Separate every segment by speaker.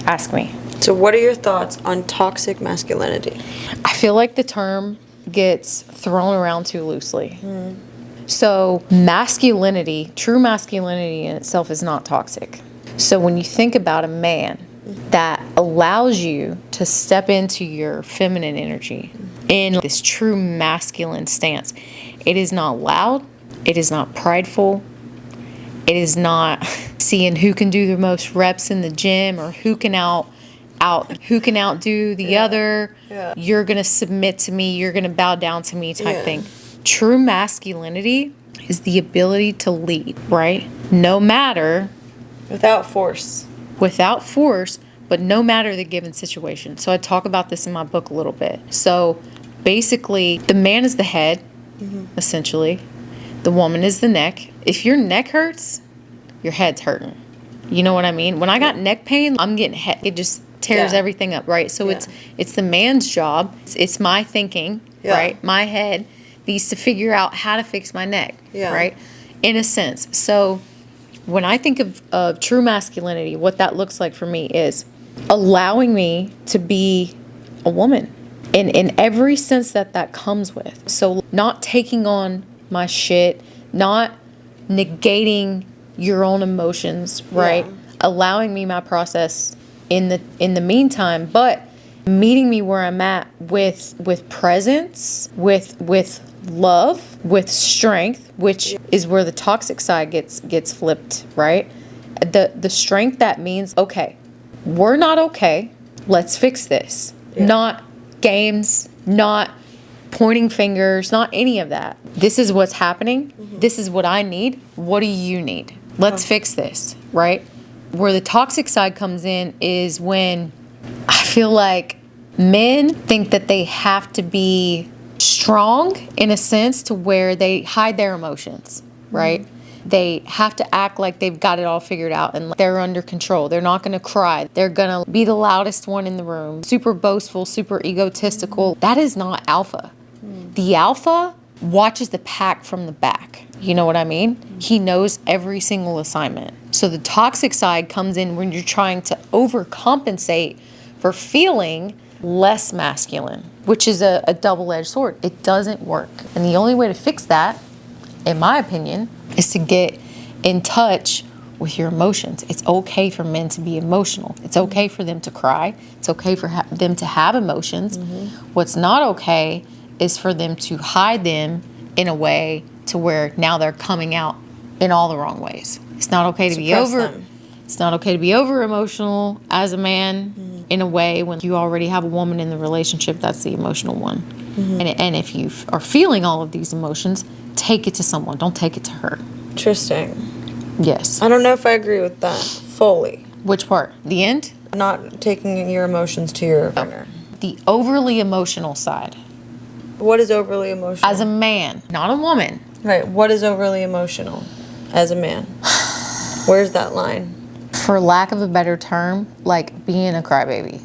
Speaker 1: Ask me.
Speaker 2: So what are your thoughts on toxic masculinity?
Speaker 1: I feel like the term gets thrown around too loosely. So masculinity, true masculinity in itself is not toxic. So when you think about a man that allows you to step into your feminine energy in this true masculine stance, it is not loud, it is not prideful, it is not seeing who can do the most reps in the gym or who can outdo the other.
Speaker 2: Yeah.
Speaker 1: You're gonna submit to me, you're gonna bow down to me type thing. True masculinity is the ability to lead, right? No matter
Speaker 2: Without force,
Speaker 1: but no matter the given situation. So I talk about this in my book a little bit. So basically, the man is the head, essentially. The woman is the neck. If your neck hurts, your head's hurting. You know what I mean? When I got neck pain, I'm getting head. It just tears everything up, right? So it's the man's job. It's my thinking, right? My head needs to figure out how to fix my neck, right? In a sense. So when I think of true masculinity, what that looks like for me is allowing me to be a woman in every sense that comes with. So not taking on my shit, not negating your own emotions, right? Allowing me my process in the meantime, but meeting me where I'm at with presence, with love, with strength, which is where the toxic side gets flipped, right? The strength that means, okay, we're not okay. Let's fix this. Not games, not pointing fingers, not any of that. This is what's happening. This is what I need. What do you need? Let's fix this, right? Where the toxic side comes in is when I feel like men think that they have to be strong in a sense to where they hide their emotions, right? They have to act like they've got it all figured out and they're under control. They're not going to cry. They're going to be the loudest one in the room. Super boastful, super egotistical. That is not alpha. The alpha watches the pack from the back. You know what I mean? He knows every single assignment. So the toxic side comes in when you're trying to overcompensate for feeling less masculine, which is a double-edged sword. It doesn't work. And the only way to fix that, in my opinion, is to get in touch with your emotions. It's okay for men to be emotional. It's okay for them to cry. It's okay for them to have emotions. What's not okay is for them to hide them in a way to where now they're coming out in all the wrong ways. It's not okay to be over. It's not okay to be over emotional as a man in a way when you already have a woman in the relationship that's the emotional one. And if you are feeling all of these emotions, take it to someone. Don't take it to her.
Speaker 2: Interesting.
Speaker 1: Yes.
Speaker 2: I don't know if I agree with that fully.
Speaker 1: Which part? The end?
Speaker 2: Not taking your emotions to your partner.
Speaker 1: The overly emotional side.
Speaker 2: What is overly emotional?
Speaker 1: As a man, not a woman.
Speaker 2: Right. What is overly emotional as a man? Where's that line?
Speaker 1: For lack of a better term, like being a crybaby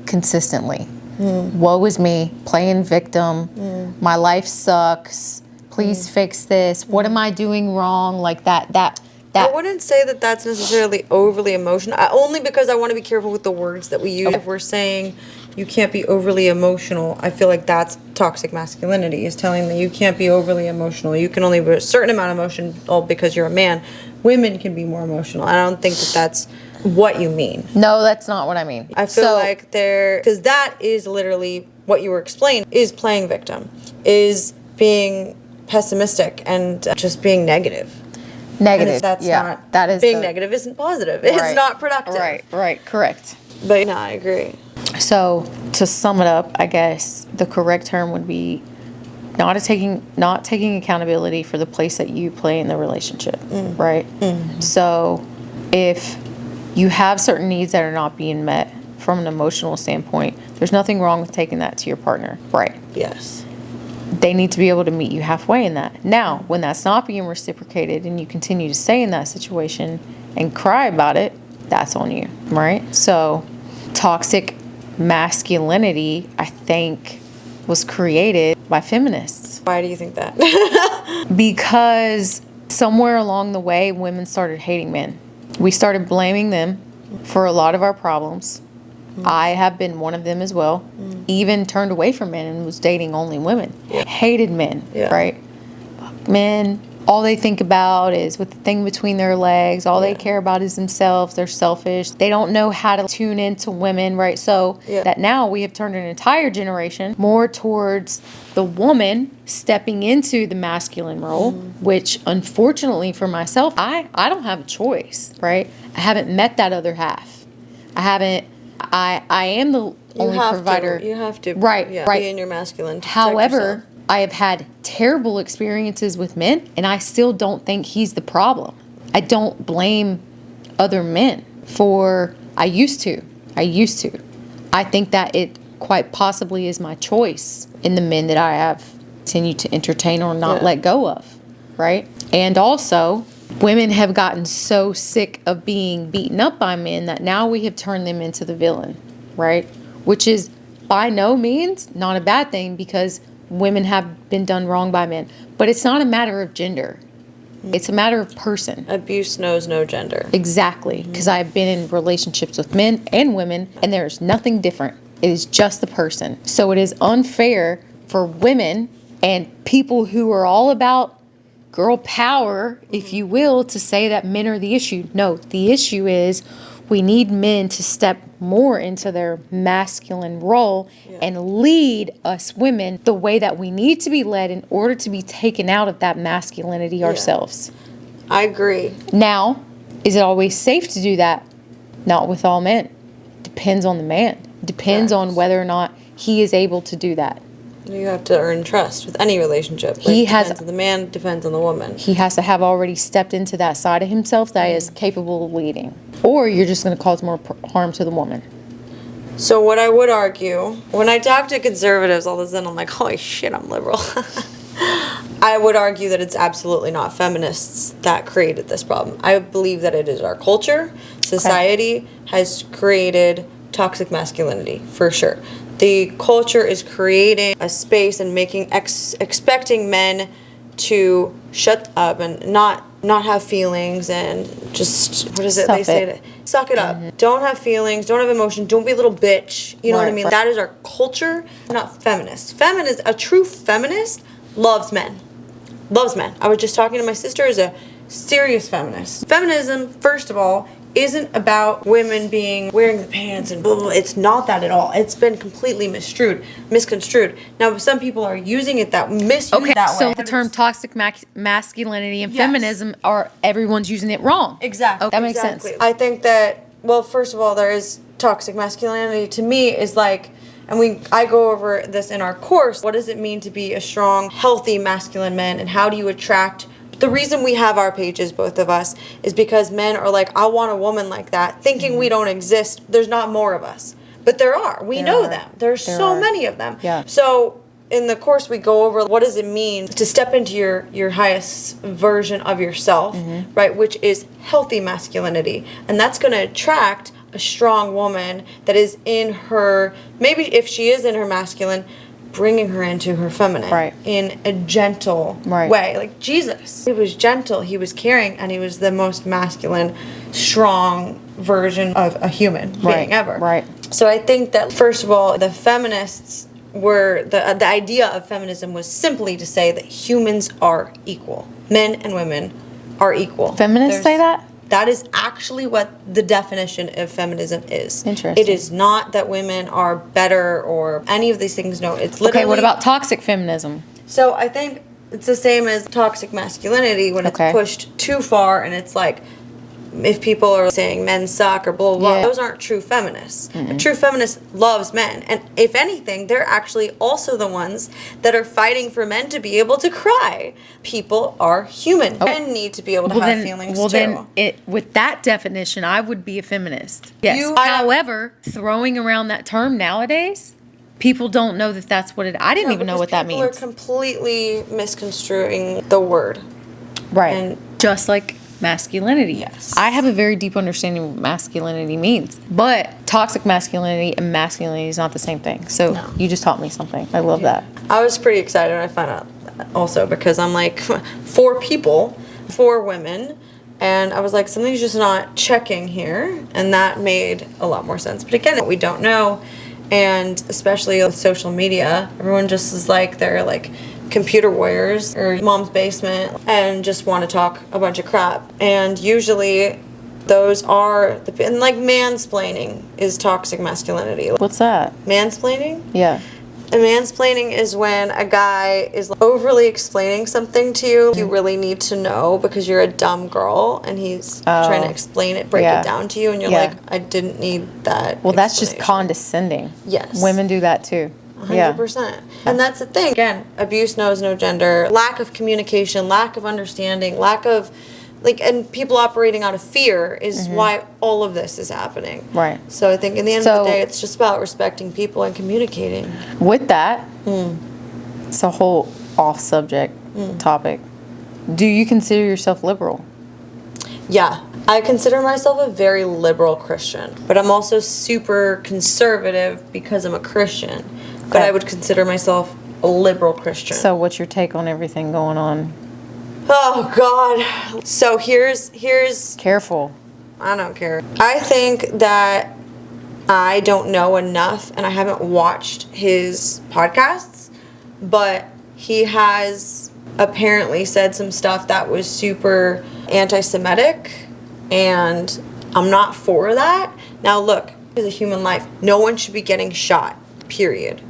Speaker 1: consistently. Woe is me, playing victim. My life sucks. Please fix this. What am I doing wrong? Like that.
Speaker 2: I wouldn't say that that's necessarily overly emotional. Only because I want to be careful with the words that we use. Okay. If we're saying you can't be overly emotional, I feel like that's toxic masculinity, is telling that you can't be overly emotional. You can only be a certain amount of emotion all because you're a man. Women can be more emotional. I don't think that that's what you mean.
Speaker 1: No, that's not what I mean.
Speaker 2: I feel like because that is literally what you were explaining, is playing victim, is being pessimistic and just being negative.
Speaker 1: Negative.
Speaker 2: That's not,
Speaker 1: that is
Speaker 2: being negative isn't positive. It's not productive.
Speaker 1: Right, correct.
Speaker 2: But no, I agree.
Speaker 1: So to sum it up, I guess the correct term would be not taking accountability for the place that you play in the relationship, right? So if you have certain needs that are not being met from an emotional standpoint, there's nothing wrong with taking that to your partner, right?
Speaker 2: Yes.
Speaker 1: They need to be able to meet you halfway in that. Now, when that's not being reciprocated and you continue to stay in that situation and cry about it, that's on you, right? So toxic masculinity, I think, was created by feminists.
Speaker 2: Why do you think that?
Speaker 1: Because somewhere along the way, women started hating men. We started blaming them for a lot of our problems. I have been one of them as well. Even turned away from men and was dating only women. Hated men, right? Men, all they think about is with the thing between their legs. All they care about is themselves. They're selfish. They don't know how to tune into women, right? So that now we have turned an entire generation more towards the woman stepping into the masculine role, which unfortunately for myself, I don't have a choice, right? I haven't met that other half. I am the only provider.
Speaker 2: You have to.
Speaker 1: Right.
Speaker 2: Be in your masculine.
Speaker 1: However, I have had terrible experiences with men, and I still don't think he's the problem. I don't blame other men for, I used to. I think that it quite possibly is my choice in the men that I have continued to entertain or not let go of, right? And also, women have gotten so sick of being beaten up by men that now we have turned them into the villain, right? Which is by no means not a bad thing, because women have been done wrong by men. But it's not a matter of gender. It's a matter of person.
Speaker 2: Abuse knows no gender.
Speaker 1: Exactly. Because I've been in relationships with men and women, and there's nothing different. It is just the person. So it is unfair for women and people who are all about girl power, if you will, to say that men are the issue. No, the issue is we need men to step more into their masculine role and lead us women the way that we need to be led in order to be taken out of that masculinity ourselves.
Speaker 2: I agree.
Speaker 1: Now, is it always safe to do that? Not with all men. Depends on the man. Depends on whether or not he is able to do that.
Speaker 2: You have to earn trust with any relationship. Depends on the man, depends on the woman.
Speaker 1: He has to have already stepped into that side of himself that is capable of leading. Or you're just going to cause more harm to the woman.
Speaker 2: So what I would argue, when I talk to conservatives all of a sudden, I'm like, holy shit, I'm liberal. I would argue that it's absolutely not feminists that created this problem. I believe that it is our culture. Society has created toxic masculinity, for sure. The culture is creating a space and making expecting men to shut up and not have feelings and just, what is it
Speaker 1: Suck
Speaker 2: they say?
Speaker 1: it.
Speaker 2: Suck it up. Don't have feelings. Don't have emotion. Don't be a little bitch. You know what I mean? That is our culture, not feminist. A true feminist loves men. Loves men. I was just talking to my sister as a serious feminist. Feminism, first of all, isn't about women wearing the pants and blah, blah, blah. It's not that at all. It's been completely misconstrued. Now, some people are using it that misuse that way.
Speaker 1: So the term toxic masculinity and feminism everyone's using it wrong.
Speaker 2: Exactly.
Speaker 1: That makes sense.
Speaker 2: I think that, well, first of all, there is toxic masculinity to me is like, and I go over this in our course. What does it mean to be a strong, healthy masculine man, and how do you attract? The reason we have our pages, both of us, is because men are like, I want a woman like that, thinking we don't exist. There's not more of us. But there are. We know them. There's so many of them.
Speaker 1: Yeah.
Speaker 2: So in the course, we go over what does it mean to step into your highest version of yourself, right, which is healthy masculinity. And that's going to attract a strong woman that is in her, maybe if she is in her masculine, bringing her into her feminine in a gentle way. Like Jesus, he was gentle, he was caring, and he was the most masculine, strong version of a human being ever. Right. So I think that, first of all, the feminists were, the idea of feminism was simply to say that humans are equal. Men and women are equal.
Speaker 1: Feminists say that?
Speaker 2: That is actually what the definition of feminism is.
Speaker 1: Interesting.
Speaker 2: It is not that women are better or any of these things. No, it's literally...
Speaker 1: Okay, what about toxic feminism?
Speaker 2: So I think it's the same as toxic masculinity when it's pushed too far, and it's like, if people are saying men suck or blah, blah, blah, those aren't true feminists. A true feminist loves men. And if anything, they're actually also the ones that are fighting for men to be able to cry. People are human. Men need to be able to have feelings too.
Speaker 1: Then with that definition, I would be a feminist. Yes. However, throwing around that term nowadays, people don't know that that's what it... I didn't even know what that means.
Speaker 2: People are completely misconstruing the word.
Speaker 1: Right.
Speaker 2: And
Speaker 1: just like... masculinity. Yes. I have a very deep understanding of what masculinity means. But toxic masculinity and masculinity is not the same thing. So you just taught me something. I love that.
Speaker 2: I was pretty excited when I found out also because I'm like, 4 people, 4 women, And I was like, something's just not checking here. And that made a lot more sense. But again, we don't know. And especially with social media, everyone just is like, they're like computer warriors or mom's basement and just want to talk a bunch of crap. And usually those are, and like mansplaining is toxic masculinity.
Speaker 1: What's that?
Speaker 2: Mansplaining?
Speaker 1: Yeah.
Speaker 2: And mansplaining is when a guy is overly explaining something to you you really need to know because you're a dumb girl and he's trying to explain it, break it down to you, and you're like, I didn't need that.
Speaker 1: Well, that's just condescending.
Speaker 2: Yes.
Speaker 1: Women do that too.
Speaker 2: 100%. And that's the thing. Again, abuse knows no gender, lack of communication, lack of understanding, lack of and people operating out of fear is why all of this is happening.
Speaker 1: Right.
Speaker 2: So I think in the end of the day, it's just about respecting people and communicating.
Speaker 1: With that, it's a whole off-subject topic. Do you consider yourself liberal?
Speaker 2: Yeah. I consider myself a very liberal Christian, but I'm also super conservative because I'm a Christian. But I would consider myself a liberal Christian.
Speaker 1: So what's your take on everything going on?
Speaker 2: Oh, God. So here's...
Speaker 1: Careful.
Speaker 2: I don't care. I think that I don't know enough, and I haven't watched his podcasts, but he has apparently said some stuff that was super anti-Semitic, and I'm not for that. Now, look, it's a human life. No one should be getting shot, period.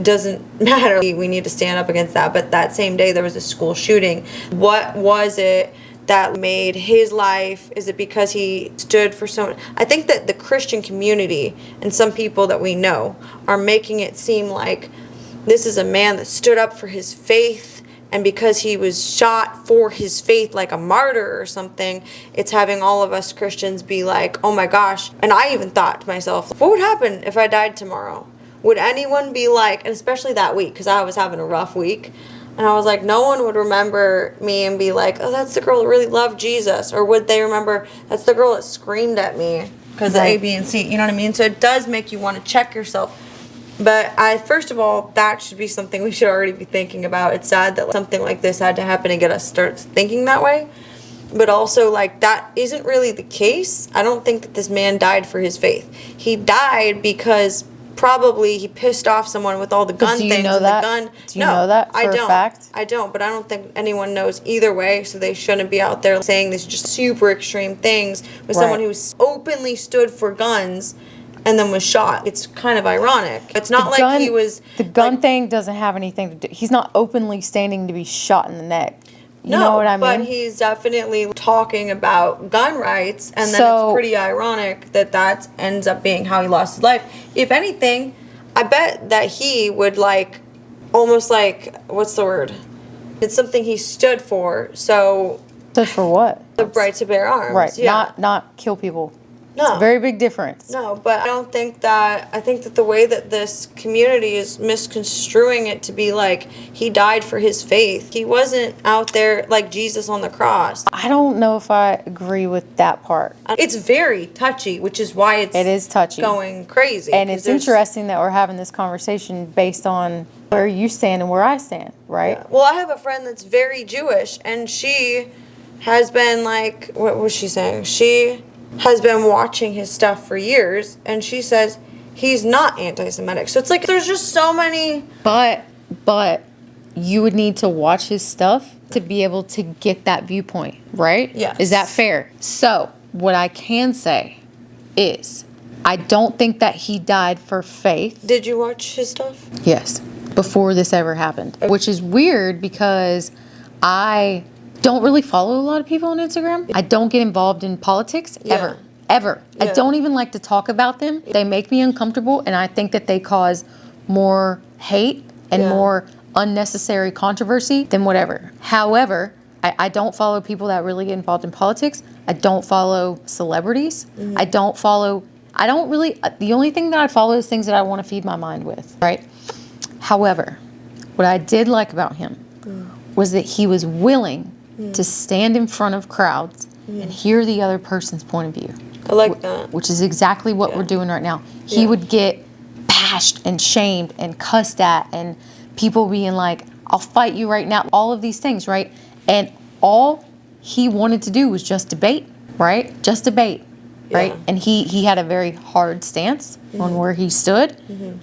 Speaker 2: Doesn't matter. We need to stand up against that. But that same day, there was a school shooting. What was it that made his life? Is it because he stood for someone? I think that the Christian community and some people that we know are making it seem like this is a man that stood up for his faith, and because he was shot for his faith like a martyr or something, it's having all of us Christians be like, oh my gosh. And I even thought to myself, what would happen if I died tomorrow? Would anyone be like, and especially that week, because I was having a rough week, and I was like, no one would remember me and be like, oh, that's the girl that really loved Jesus. Or would they remember, that's the girl that screamed at me because of A, B, and C. You know what I mean? So it does make you want to check yourself. But first of all, that should be something we should already be thinking about. It's sad that something like this had to happen and get us start thinking that way. But also, that isn't really the case. I don't think that this man died for his faith. He died because probably he pissed off someone with all the gun things.
Speaker 1: Do you know that? Do you know that for a fact?
Speaker 2: I don't, but I don't think anyone knows either way, so they shouldn't be out there saying these just super extreme things with someone who openly stood for guns and then was shot. It's kind of ironic. It's not like he was...
Speaker 1: The gun thing doesn't have anything to do... He's not openly standing to be shot in the neck. You know what I mean?
Speaker 2: But he's definitely talking about gun rights, and then it's pretty ironic that ends up being how he lost his life. If anything, I bet that he would almost what's the word? It's something he stood for. So
Speaker 1: stood for what?
Speaker 2: The right to bear arms.
Speaker 1: Right.
Speaker 2: Yeah.
Speaker 1: Not kill people.
Speaker 2: No.
Speaker 1: It's a very big difference.
Speaker 2: No, but I think that the way that this community is misconstruing it to be like he died for his faith. He wasn't out there like Jesus on the cross.
Speaker 1: I don't know if I agree with that part.
Speaker 2: It's very touchy, which is why it is touchy, going crazy.
Speaker 1: And it's interesting that we're having this conversation based on where you stand and where I stand, right?
Speaker 2: Yeah. Well, I have a friend that's very Jewish, and she has been what was she saying? She has been watching his stuff for years, and she says he's not anti-Semitic. So it's there's just so many... But
Speaker 1: you would need to watch his stuff to be able to get that viewpoint, right?
Speaker 2: Yes.
Speaker 1: Is that fair? So what I can say is I don't think that he died for faith.
Speaker 2: Did you watch his stuff?
Speaker 1: Yes. Before this ever happened. Which is weird because I don't really follow a lot of people on Instagram. I don't get involved in politics ever. Yeah. I don't even like to talk about them. They make me uncomfortable, and I think that they cause more hate and more unnecessary controversy than whatever. However, I don't follow people that really get involved in politics. I don't follow celebrities. Mm-hmm. The only thing that I follow is things that I want to feed my mind with, right? However, what I did like about him was that he was willing to stand in front of crowds and hear the other person's point of view.
Speaker 2: I like that.
Speaker 1: Which is exactly what we're doing right now. He would get bashed and shamed and cussed at, and people being like, I'll fight you right now. All of these things, right? And all he wanted to do was just debate, right? Just debate, right?
Speaker 2: Yeah.
Speaker 1: And he had a very hard stance on where he stood,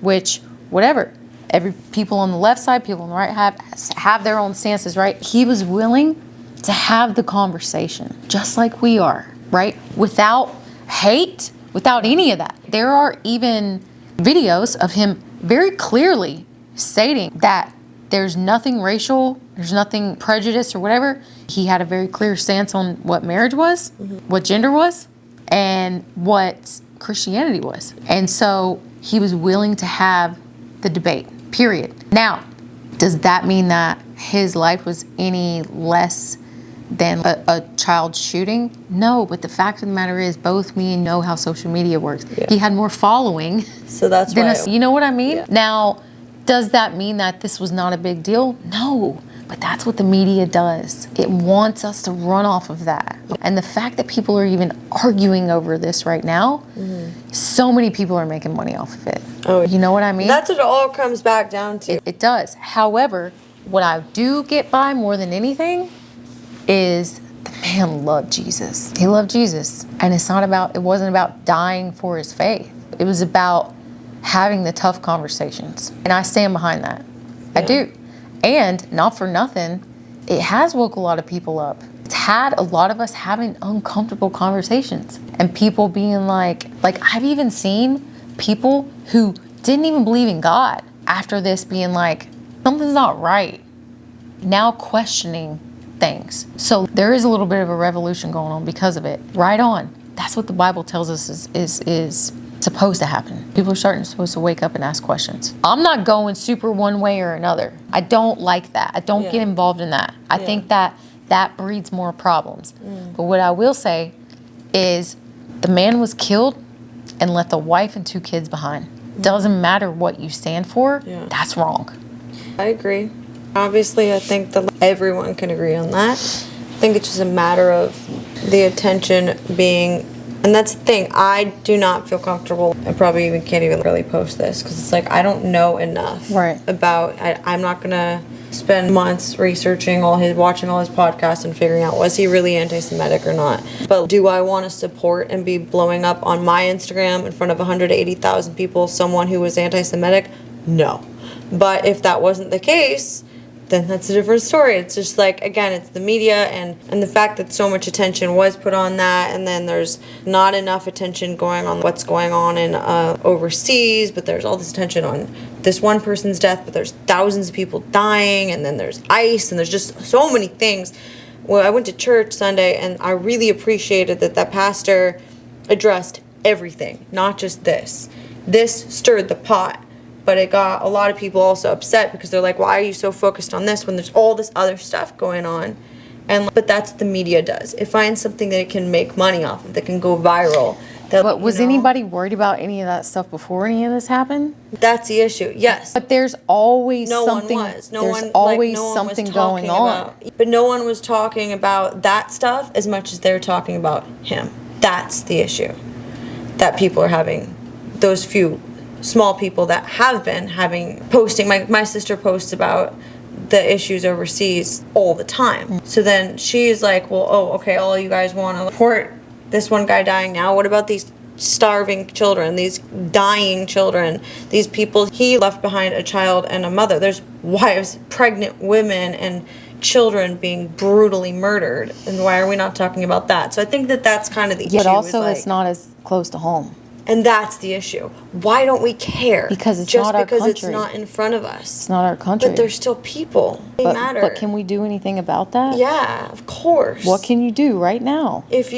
Speaker 1: which, whatever. Every people on the left side, people on the right have their own stances, right? He was willing to have the conversation, just like we are, right? Without hate, without any of that. There are even videos of him very clearly stating that there's nothing racial, there's nothing prejudice or whatever. He had a very clear stance on what marriage was, what gender was, and what Christianity was. And so he was willing to have the debate, period. Now, does that mean that his life was any less than a child shooting? No, but the fact of the matter is, both me and know how social media works. Yeah. He had more following.
Speaker 2: So that's
Speaker 1: than
Speaker 2: why.
Speaker 1: us. You know what I mean?
Speaker 2: Yeah.
Speaker 1: Now, does that mean that this was not a big deal? No, but that's what the media does. It wants us to run off of that. And the fact that people are even arguing over this right now, so many people are making money off of it.
Speaker 2: Oh,
Speaker 1: you know what I mean?
Speaker 2: That's what it all comes back down to.
Speaker 1: It does. However, what I do get by more than anything is the man loved Jesus. He loved Jesus. And it wasn't about dying for his faith. It was about having the tough conversations. And I stand behind that. Yeah. I do. And not for nothing, it has woke a lot of people up. It's had a lot of us having uncomfortable conversations and people being like I've even seen people who didn't even believe in God after this being like, something's not right. Now questioning things. So there is a little bit of a revolution going on because of it. Right on. That's what the Bible tells us is supposed to happen. People are supposed to wake up and ask questions. I'm not going super one way or another. I don't like that. I don't get involved in that. I think that breeds more problems. But what I will say is the man was killed and left a wife and 2 kids behind. Doesn't matter what you stand for. Yeah. That's wrong.
Speaker 2: I agree. Obviously, I think that everyone can agree on that. I think it's just a matter of the attention being, and that's the thing, I do not feel comfortable. I probably can't even really post this because it's like I don't know enough about, I'm not going to spend months researching watching all his podcasts and figuring out, was he really anti-Semitic or not? But do I want to support and be blowing up on my Instagram in front of 180,000 people someone who was anti-Semitic? No. But if that wasn't the case, then that's a different story. It's just like, again, it's the media and the fact that so much attention was put on that, and then there's not enough attention going on what's going on in overseas, but there's all this attention on this one person's death, but there's thousands of people dying, and then there's ICE, and there's just so many things. Well, I went to church Sunday, and I really appreciated that pastor addressed everything, not just this. This stirred the pot. But it got a lot of people also upset because they're like, why are you so focused on this when there's all this other stuff going on? But that's what the media does. It finds something that it can make money off of, that can go viral.
Speaker 1: But was anybody worried about any of that stuff before any of this happened?
Speaker 2: That's the issue, yes.
Speaker 1: But there's always something.
Speaker 2: No one was.
Speaker 1: There's always something going on.
Speaker 2: But no one was talking about that stuff as much as they're talking about him. That's the issue. That people are having, those few small people that have been posting. My sister posts about the issues overseas all the time. So then she's like, well, okay, all you guys want to report this one guy dying now. What about these starving children, these dying children, these people? He left behind a child and a mother. There's wives, pregnant women, and children being brutally murdered. And why are we not talking about that? So I think that's kind of the issue.
Speaker 1: But also it's not as close to home.
Speaker 2: And that's the issue. Why don't we care?
Speaker 1: Because it's not our country.
Speaker 2: Just because it's not in front of us.
Speaker 1: It's not our country.
Speaker 2: But there's still people. They matter.
Speaker 1: But can we do anything about that?
Speaker 2: Yeah, of course.
Speaker 1: What can you do right now?
Speaker 2: If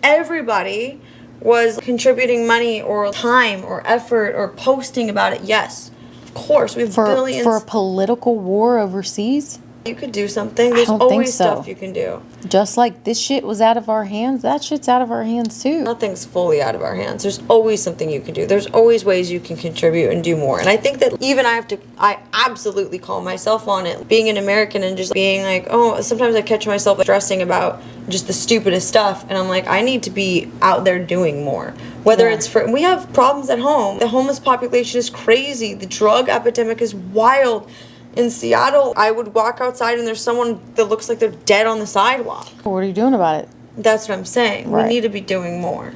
Speaker 2: everybody was contributing money or time or effort or posting about it, yes, of course. We have billions.
Speaker 1: For a political war overseas?
Speaker 2: You could do something. There's always stuff you can do.
Speaker 1: Just like this shit was out of our hands, that shit's out of our hands too.
Speaker 2: Nothing's fully out of our hands. There's always something you can do. There's always ways you can contribute and do more. And I think that even I absolutely call myself on it. Being an American and just being like, sometimes I catch myself stressing about just the stupidest stuff. And I'm like, I need to be out there doing more. Whether it's we have problems at home. The homeless population is crazy. The drug epidemic is wild. In Seattle, I would walk outside and there's someone that looks like they're dead on the sidewalk.
Speaker 1: What are you doing about it?
Speaker 2: That's what I'm saying.
Speaker 1: Right.
Speaker 2: We need to be doing more.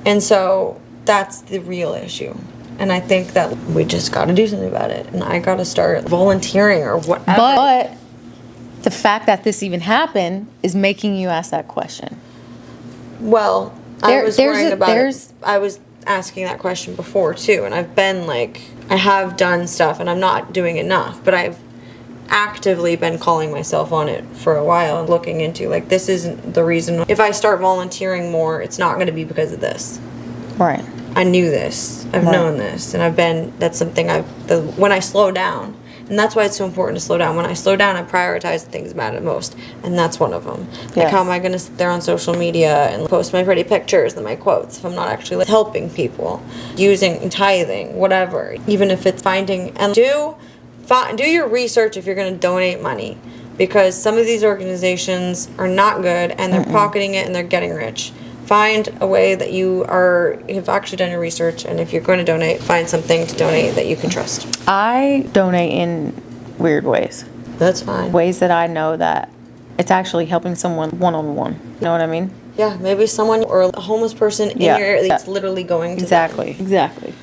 Speaker 2: And so that's the real issue. And I think that we just got to do something about it. And I got to start volunteering or whatever.
Speaker 1: But the fact that this even happened is making you ask that question.
Speaker 2: Well, I was
Speaker 1: there's
Speaker 2: worrying
Speaker 1: a-
Speaker 2: about
Speaker 1: there's-
Speaker 2: it. I was asking that question before too. And I've been like, I have done stuff and I'm not doing enough. But I've actively been calling myself on it for a while and looking into like, this isn't the reason. If I start volunteering more, it's not going to be because of this.
Speaker 1: Right.
Speaker 2: I knew this. I've
Speaker 1: Right.
Speaker 2: known this. And that's something when I slow down, and that's why it's so important to slow down. When I slow down, I prioritize the things that matter most. And that's one of them.
Speaker 1: Yeah.
Speaker 2: Like, how am I going to sit there on social media and post my pretty pictures and my quotes if I'm not actually like, helping people, using tithing, whatever. Even if it's finding, and do your research if you're going to donate money. Because some of these organizations are not good and they're pocketing it and they're getting rich. Find a way that have actually done your research, and if you're going to donate, find something to donate that you can trust.
Speaker 1: I donate in weird ways.
Speaker 2: That's fine.
Speaker 1: Ways that I know that it's actually helping someone one-on-one. You know what I mean?
Speaker 2: Yeah, maybe someone or a homeless person in
Speaker 1: Yeah.
Speaker 2: your area that's literally going to them.
Speaker 1: Exactly.